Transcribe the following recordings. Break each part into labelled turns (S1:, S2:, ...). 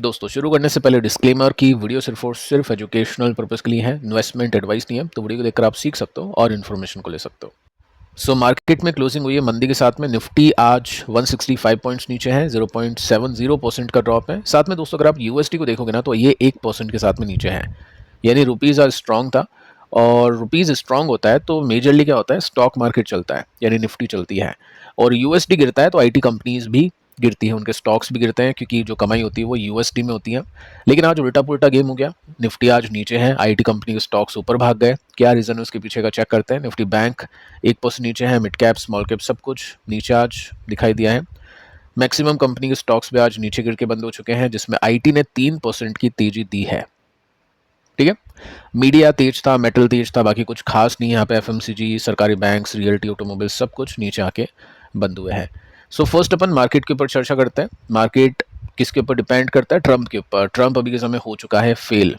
S1: दोस्तों शुरू करने से पहले डिस्क्लेमर की वीडियो सिर्फ और सिर्फ एजुकेशनल पर्पज़ के लिए है, इन्वेस्टमेंट एडवाइस नहीं है। तो वीडियो को देखकर आप सीख सकते हो और इन्फॉर्मेशन को ले सकते हो। सो मार्केट में क्लोजिंग हुई है मंदी के साथ में। निफ्टी आज 165 पॉइंट्स नीचे है, 0.70% का ड्रॉप है। साथ में दोस्तों अगर आप यूएसडी को देखोगे ना तो ये 1% के साथ में नीचे है, यानी रुपीज़ आज स्ट्रॉन्ग था। और रुपीज़ स्ट्रॉन्ग होता है तो मेजरली क्या होता है, स्टॉक मार्केट चलता है, यानी निफ्टी चलती है। और यूएसडी गिरता है तो आईटी कंपनीज भी गिरती है, उनके स्टॉक्स भी गिरते हैं, क्योंकि जो कमाई होती है वो यूएसडी में होती है। लेकिन आज उल्टा पुल्टा गेम हो गया, निफ्टी आज नीचे है, आईटी कंपनी के स्टॉक्स ऊपर भाग गए। क्या रीज़न है उसके पीछे का चेक करते हैं। निफ्टी बैंक 1% नीचे है, मिड कैप स्मॉल कैप सब कुछ नीचे आज दिखाई दिया है। मैक्सिमम कंपनी के स्टॉक्स भी आज नीचे गिर के बंद हो चुके हैं, जिसमें आईटी ने 3% की तेजी दी है। ठीक है, मीडिया तेज था, मेटल तेज था, बाकी कुछ खास नहीं। यहाँ पे एफएमसीजी, सरकारी बैंक्स, रियल्टी, ऑटोमोबाइल सब कुछ नीचे आके बंद हुए हैं। सो फर्स्ट अपन मार्केट के ऊपर चर्चा करते हैं। मार्केट किसके ऊपर डिपेंड करता है? ट्रंप के ऊपर। ट्रंप अभी के समय हो चुका है फेल।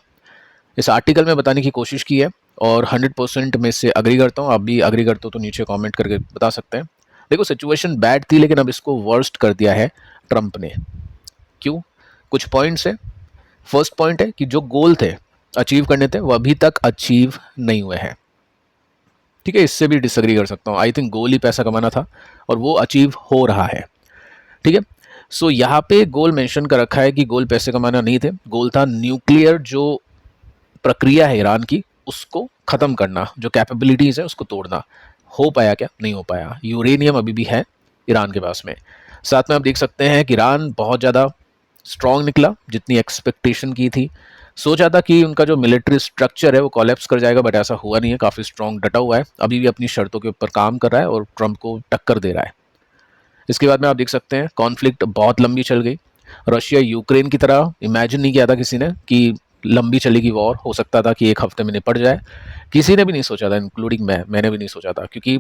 S1: इस आर्टिकल में बताने की कोशिश की है और 100% में से अग्री करता हूँ। आप भी अग्री करते हो तो नीचे कमेंट करके बता सकते हैं। देखो सिचुएशन बैड थी, लेकिन अब इसको वर्स्ट कर दिया है ट्रंप ने। क्यों? कुछ पॉइंट्स है। फर्स्ट पॉइंट है कि जो गोल थे अचीव करने थे वो अभी तक अचीव नहीं हुए हैं। ठीक है, इससे भी डिसएग्री कर सकता हूँ। आई थिंक गोल ही पैसा कमाना था और वो अचीव हो रहा है। ठीक है, सो यहाँ पे गोल मेंशन कर रखा है कि गोल पैसे कमाना नहीं थे, गोल था न्यूक्लियर जो प्रक्रिया है ईरान की उसको ख़त्म करना, जो कैपेबिलिटीज़ है उसको तोड़ना। हो पाया क्या? नहीं हो पाया। यूरेनियम अभी भी है ईरान के पास में। साथ में आप देख सकते हैं कि ईरान बहुत ज़्यादा स्ट्रॉन्ग निकला, जितनी एक्सपेक्टेशन की थी। सोचा था कि उनका जो मिलिट्री स्ट्रक्चर है वो कोलैप्स कर जाएगा, बट ऐसा हुआ नहीं है। काफ़ी स्ट्रॉन्ग डटा हुआ है, अभी भी अपनी शर्तों के ऊपर काम कर रहा है और ट्रंप को टक्कर दे रहा है। इसके बाद में आप देख सकते हैं कॉन्फ्लिक्ट बहुत लंबी चल गई। रशिया यूक्रेन की तरह इमेजिन नहीं किया था किसी ने कि लंबी चलेगी वॉर। हो सकता था कि एक हफ्ते में निपट जाए, किसी ने भी नहीं सोचा था, इंक्लूडिंग मैंने भी नहीं सोचा था। क्योंकि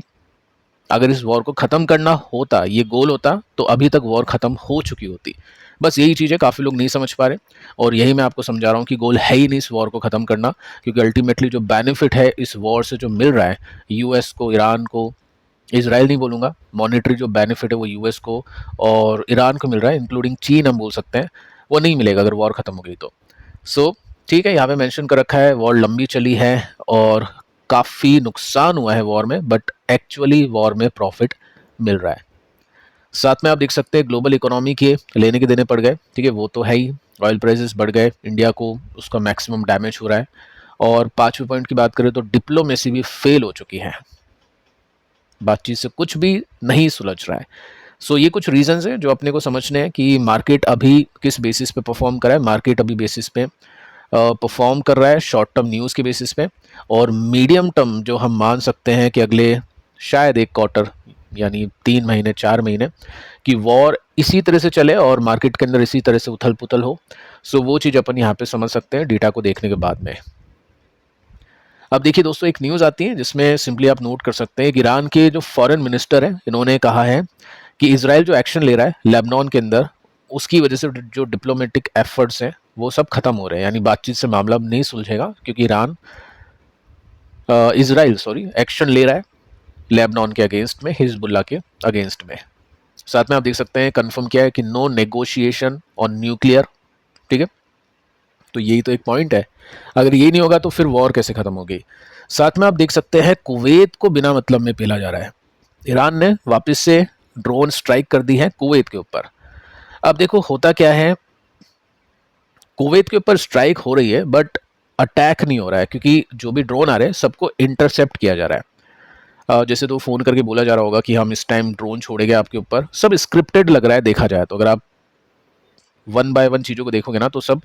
S1: अगर इस वॉर को ख़त्म करना होता, ये गोल होता, तो अभी तक वॉर ख़त्म हो चुकी होती। बस यही चीज़ है, काफ़ी लोग नहीं समझ पा रहे और यही मैं आपको समझा रहा हूँ कि गोल है ही नहीं इस वॉर को ख़त्म करना। क्योंकि अल्टीमेटली जो बेनिफिट है इस वॉर से जो मिल रहा है यूएस को, ईरान को, इजराइल नहीं बोलूँगा, मॉनेटरी जो बेनिफिट है वो यूएस को और ईरान को मिल रहा है, इंक्लूडिंग चीन हम बोल सकते हैं, वो नहीं मिलेगा अगर वॉर ख़त्म हो गई तो। सो ठीक है, यहाँ पे मेंशन कर रखा है वॉर लंबी चली है और काफ़ी नुकसान हुआ है वॉर में, बट एक्चुअली वॉर में प्रॉफिट मिल रहा है। साथ में आप देख सकते हैं ग्लोबल इकोनॉमी के लेने के देने पड़ गए। ठीक है, वो तो है ही। ऑयल प्राइसेस बढ़ गए, इंडिया को उसका मैक्सिमम डैमेज हो रहा है। और पाँचवें पॉइंट की बात करें तो डिप्लोमेसी भी फेल हो चुकी है, बातचीत से कुछ भी नहीं सुलझ रहा है। सो ये कुछ रीजंस हैं जो अपने को समझने हैं कि मार्केट अभी किस बेसिस पे परफॉर्म कर रहा है। मार्केट अभी बेसिस पे परफॉर्म कर रहा है शॉर्ट टर्म न्यूज़ के बेसिस पे, और मीडियम टर्म जो हम मान सकते हैं कि अगले शायद एक क्वार्टर यानी 3 महीने 4 महीने की वॉर इसी तरह से चले और मार्केट के अंदर इसी तरह से उथल पुथल हो। सो वो चीज़ अपन यहाँ पे समझ सकते हैं डेटा को देखने के बाद में। अब देखिए दोस्तों, एक न्यूज़ आती है जिसमें सिंपली आप नोट कर सकते हैं कि ईरान के जो फॉरेन मिनिस्टर हैं, इन्होंने कहा है कि इजराइल जो एक्शन ले रहा है लेबनान के अंदर, उसकी वजह से जो डिप्लोमेटिक एफर्ट्स हैं वो सब खत्म हो रहे हैं, यानी बातचीत से मामला अब नहीं सुलझेगा, क्योंकि इजराइल एक्शन ले रहा है लेबनान के अगेंस्ट में, हिजबुल्लाह के अगेंस्ट में। साथ में आप देख सकते हैं कंफर्म किया है कि नो नेगोशिएशन ऑन न्यूक्लियर। ठीक है, तो यही तो एक पॉइंट है। अगर ये नहीं होगा तो फिर वॉर कैसे खत्म होगी। साथ में आप देख सकते हैं कुवैत को बिना मतलब में पेला जा रहा है। ईरान ने वापस से ड्रोन स्ट्राइक कर दी है कुवैत के ऊपर। अब देखो होता क्या है, कुवैत के ऊपर स्ट्राइक हो रही है बट अटैक नहीं हो रहा है, क्योंकि जो भी ड्रोन आ रहे हैं सबको इंटरसेप्ट किया जा रहा है। जैसे तो फ़ोन करके बोला जा रहा होगा कि हम इस टाइम ड्रोन छोड़ेंगे आपके ऊपर, सब स्क्रिप्टेड लग रहा है देखा जाए तो। अगर आप वन बाय वन चीज़ों को देखोगे ना तो सब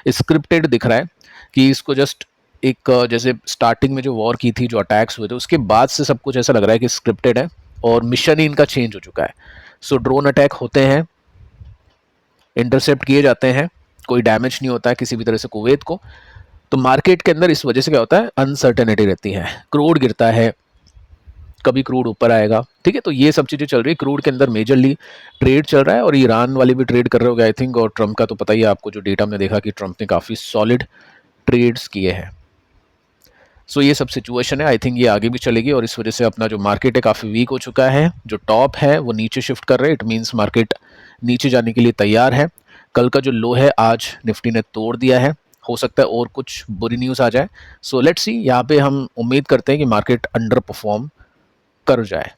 S1: स्क्रिप्टेड दिख रहा है कि इसको जस्ट एक जैसे स्टार्टिंग में जो वॉर की थी, जो अटैक्स हुए थे, उसके बाद से सब कुछ ऐसा लग रहा है कि स्क्रिप्टेड है और मिशन ही इनका चेंज हो चुका है। सो ड्रोन अटैक होते हैं, इंटरसेप्ट किए जाते हैं, कोई डैमेज नहीं होता है किसी भी तरह से कुवैत को। तो मार्केट के अंदर इस वजह से क्या होता है, अनसर्टेनिटी रहती है, क्रूड गिरता है, कभी क्रूड ऊपर आएगा। ठीक है, तो ये सब चीज़ें चल रही है। क्रूड के अंदर मेजरली ट्रेड चल रहा है और ईरान वाले भी ट्रेड कर रहे होंगे आई थिंक। और ट्रंप का तो पता ही है आपको, जो डेटा हमने देखा कि ट्रंप ने काफ़ी सॉलिड ट्रेड्स किए हैं। सो ये सब सिचुएशन है, आई थिंक ये आगे भी चलेगी और इस वजह से अपना जो मार्केट है काफ़ी वीक हो चुका है। जो टॉप है वो नीचे शिफ्ट कर रहे हैं, इट मीन्स मार्केट नीचे जाने के लिए तैयार है। कल का जो लो है आज निफ्टी ने तोड़ दिया है, हो सकता है और कुछ बुरी न्यूज़ आ जाए। सो लेट्स सी, यहाँ पे हम उम्मीद करते हैं कि मार्केट अंडर परफॉर्म कर जाए।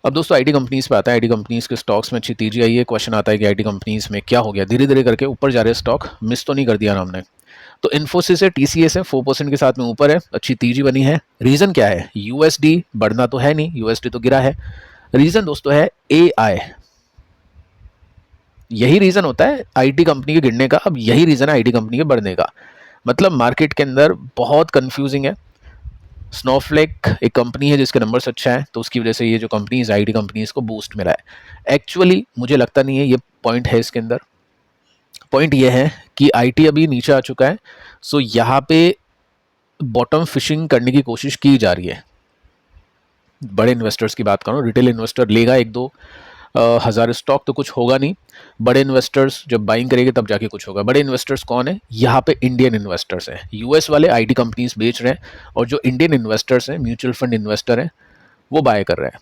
S1: अब दोस्तों आईटी कंपनीज पे आता है। आईटी कंपनीज के स्टॉक्स में अच्छी तेजी आई है। क्वेश्चन आता है कि आईटी कंपनीज में क्या हो गया, धीरे धीरे करके ऊपर जा रहे हैं स्टॉक, मिस तो नहीं कर दिया ना हमने। तो इन्फोसिस है, टीसीएस है, 4% के साथ में ऊपर है, अच्छी तेजी बनी है। रीजन क्या है? यूएसडी बढ़ना तो है नहीं, यूएसडी तो गिरा है। रीजन दोस्तों है एआई। यही रीजन होता है आईटी कंपनी के गिरने का, अब यही रीजन है आईटी कंपनी के बढ़ने का। मतलब मार्केट के अंदर बहुत कंफ्यूजिंग है। स्नोफ्लेक एक कंपनी है जिसके नंबर्स अच्छा है, तो उसकी वजह से ये जो कंपनीज आईटी कंपनीज को बूस्ट मिला है। एक्चुअली मुझे लगता नहीं है ये पॉइंट है इसके अंदर। पॉइंट ये है कि आईटी अभी नीचे आ चुका है, सो यहाँ पे बॉटम फिशिंग करने की कोशिश की जा रही है। बड़े इन्वेस्टर्स की बात करूँ, रिटेल इन्वेस्टर लेगा 1-2 हज़ार स्टॉक तो कुछ होगा नहीं। बड़े इन्वेस्टर्स जब बाइंग करेंगे तब जाके कुछ होगा। बड़े इन्वेस्टर्स कौन है? यहाँ पे इंडियन इन्वेस्टर्स हैं। यूएस वाले आईटी कंपनीज बेच रहे हैं और जो इंडियन इन्वेस्टर्स हैं, म्यूचुअल फंड इन्वेस्टर हैं, वो बाय कर रहे हैं।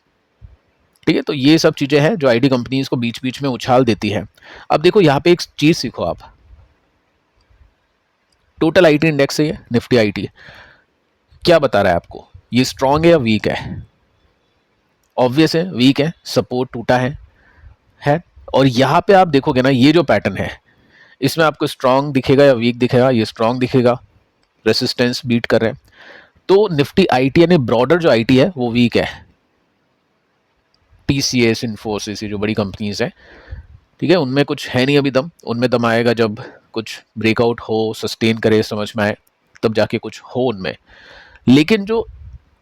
S1: ठीक है, तो ये सब चीज़ें हैं जो आईटी कंपनीज को बीच बीच में उछाल देती है। अब देखो यहाँ पे एक चीज़ सीखो आप, टोटल आईटी इंडेक्स है ये, निफ्टी आईटी क्या बता रहा है आपको? ये स्ट्रांग है या वीक है? ऑब्वियस है वीक है, सपोर्ट टूटा है। और यहाँ पे आप देखोगे ना, ये जो पैटर्न है इसमें आपको स्ट्रांग दिखेगा या वीक दिखेगा? ये स्ट्रांग दिखेगा, रेसिस्टेंस बीट कर रहे हैं। तो निफ्टी आईटी यानी ब्रॉडर जो आईटी है वो वीक है। टीसीएस, इन्फोसिस, ये जो बड़ी कंपनीज हैं, ठीक है, उनमें कुछ है नहीं अभी दम। उनमें दम आएगा जब कुछ ब्रेकआउट हो, सस्टेन करे, समझ में आए, तब जाके कुछ हो उनमें। लेकिन जो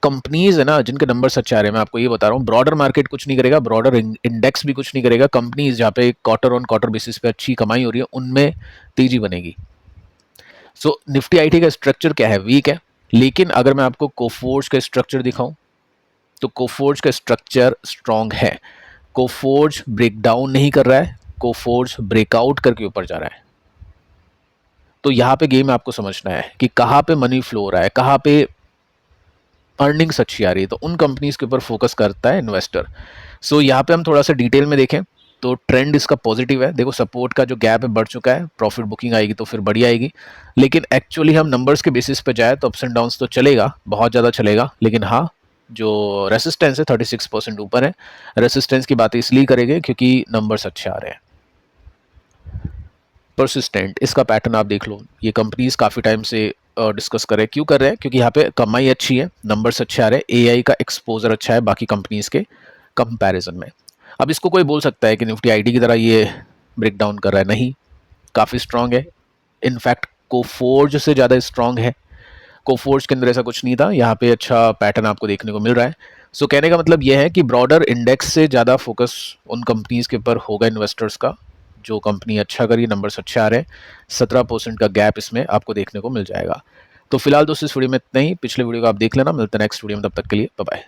S1: कंपनीज है ना जिनके नंबर अच्छे आ रहे हैं, मैं आपको ये बता रहा हूँ, ब्रॉडर मार्केट कुछ नहीं करेगा, ब्रॉडर इंडेक्स भी कुछ नहीं करेगा। कंपनीज जहाँ पे क्वार्टर ऑन क्वार्टर बेसिस पे अच्छी कमाई हो रही है उनमें तेजी बनेगी। सो निफ्टी आईटी का स्ट्रक्चर क्या है? वीक है। लेकिन अगर मैं आपको कोफोर्ज का स्ट्रक्चर दिखाऊं तो कोफोर्ज का स्ट्रक्चर स्ट्रांग है। कोफोर्ज ब्रेक डाउन नहीं कर रहा है, कोफोर्ज ब्रेकआउट करके ऊपर जा रहा है। तो यहाँ पे गेम आपको समझना है कि कहाँ पे मनी फ्लो हो रहा है, कहाँ पे अर्निंग्स अच्छी आ रही है, तो उन कंपनीज के ऊपर फोकस करता है इन्वेस्टर। सो यहाँ पे हम थोड़ा सा डिटेल में देखें तो ट्रेंड इसका पॉजिटिव है। देखो सपोर्ट का जो गैप है बढ़ चुका है, प्रॉफिट बुकिंग आएगी तो फिर बढ़िया आएगी। लेकिन एक्चुअली हम नंबर्स के बेसिस पे जाए तो अप्स एंड डाउन्स तो चलेगा, बहुत ज़्यादा चलेगा। लेकिन हाँ, जो रेसिस्टेंस है 36% ऊपर है। रेसिस्टेंस की बात इसलिए करेंगे क्योंकि नंबर्स अच्छे आ रहे हैं। परसिस्टेंट, इसका पैटर्न आप देख लो, ये कंपनीज काफ़ी टाइम से डिस्कस कर रहे हैं। क्यों कर रहे हैं? क्योंकि यहाँ पे कमाई अच्छी है, नंबर्स अच्छे आ रहे हैं, एआई का एक्सपोजर अच्छा है बाकी कंपनीज के कंपैरिजन में। अब इसको कोई बोल सकता है कि निफ्टी आईटी की तरह ये ब्रेक डाउन कर रहा है, नहीं, काफ़ी स्ट्रांग है। इनफैक्ट कोफोर्ज से ज़्यादा स्ट्रांग है। कोफोर्ज के अंदर ऐसा कुछ नहीं था, यहाँ पे अच्छा पैटर्न आपको देखने को मिल रहा है। सो कहने का मतलब यह है कि ब्रॉडर इंडेक्स से ज़्यादा फोकस उन कंपनीज के ऊपर होगा इन्वेस्टर्स का जो कंपनी अच्छा करी, नंबर्स अच्छे आ रहे हैं। 17% का गैप इसमें आपको देखने को मिल जाएगा। तो फिलहाल दोस्तों इस वीडियो में इतना ही। पिछले वीडियो को आप देख लेना, मिलते हैं नेक्स्ट वीडियो में, तब तक के लिए बाय बाय।